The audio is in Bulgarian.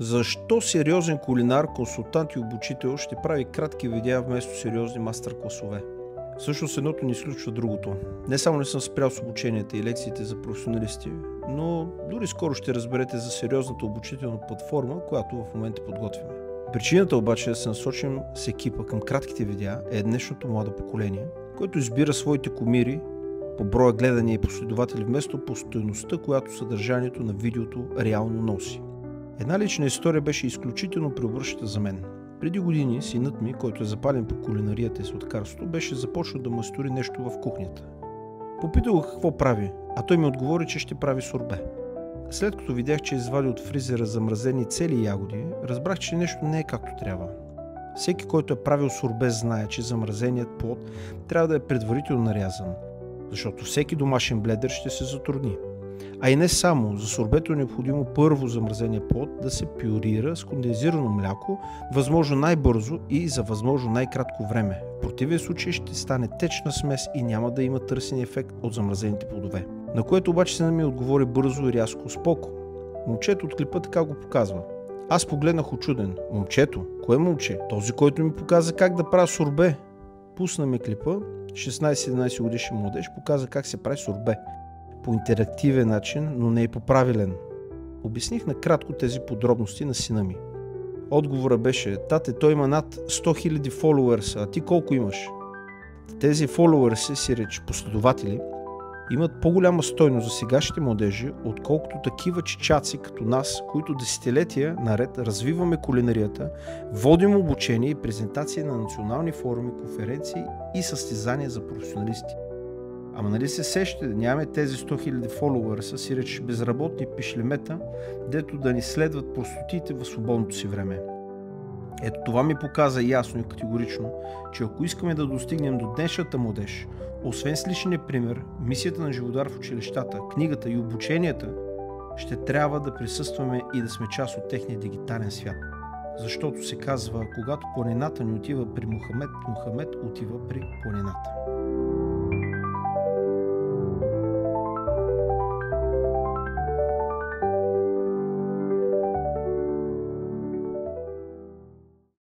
Защо сериозен кулинар, консултант и обучител ще прави кратки видеа вместо сериозни мастер-класове? Всъщност едното не изключва другото. Не само не съм спрял с обученията и лекциите за професионалисти, но дори скоро ще разберете за сериозната обучителна платформа, която в момента подготвяме. Причината обаче да се насочим с екипа към кратките видеа е днешното младо поколение, което избира своите кумири по броя гледания и последователи вместо по стойността, която съдържанието на видеото реално носи. Една лична история беше изключително преобръщаща за мен. Преди години синът ми, който е запален по кулинарията и сладкарството, беше започнал да майстори нещо в кухнята. Попитах го какво прави, а той ми отговори, че ще прави сорбе. След като видях, че извади от фризера замразени цели ягоди, разбрах, че нещо не е както трябва. Всеки, който е правил сорбе, знае, че замразеният плод трябва да е предварително нарязан, защото всеки домашен блендер ще се затрудни. А и не само, за сорбето е необходимо първо замразения плод да се пюрира с кондензирано мляко, възможно най-бързо и за възможно най-кратко време. В противен случай ще стане течна смес и няма да има търсен ефект от замразените плодове. На което обаче синът ми отговори бързо и рязко: споко. Момчето от клипа така го показва. Аз погледнах учуден. Момчето? Кое момче? Този, който ми показа как да правя сорбе. Пусна ми клипа, 16-17 годишен младеж показа как се прави сорбе. По интерактивен начин, но не и по правилен. Обясних накратко тези подробности на сина ми. Отговора беше: тате, той има над 100 000 фолуърса, а ти колко имаш? Тези фолуърси, си реч последователи, имат по-голяма стойност за сегашните младежи, отколкото такива чичаци като нас, които десетилетия наред развиваме кулинарията, водим обучение и презентации на национални форуми, конференции и състезания за професионалисти. Ама нали се сещате, нямаме тези 100 000 фолуърса, си реч безработни пишлемета, дето да ни следват простотиите в свободното си време. Ето това ми показа ясно и категорично, че ако искаме да достигнем до днешната младеж, освен с личния пример, мисията на Живодар в училищата, книгата и обученията, ще трябва да присъстваме и да сме част от техния дигитален свят. Защото се казва, когато планината ни отива при Мохамед, Мохамед отива при планината.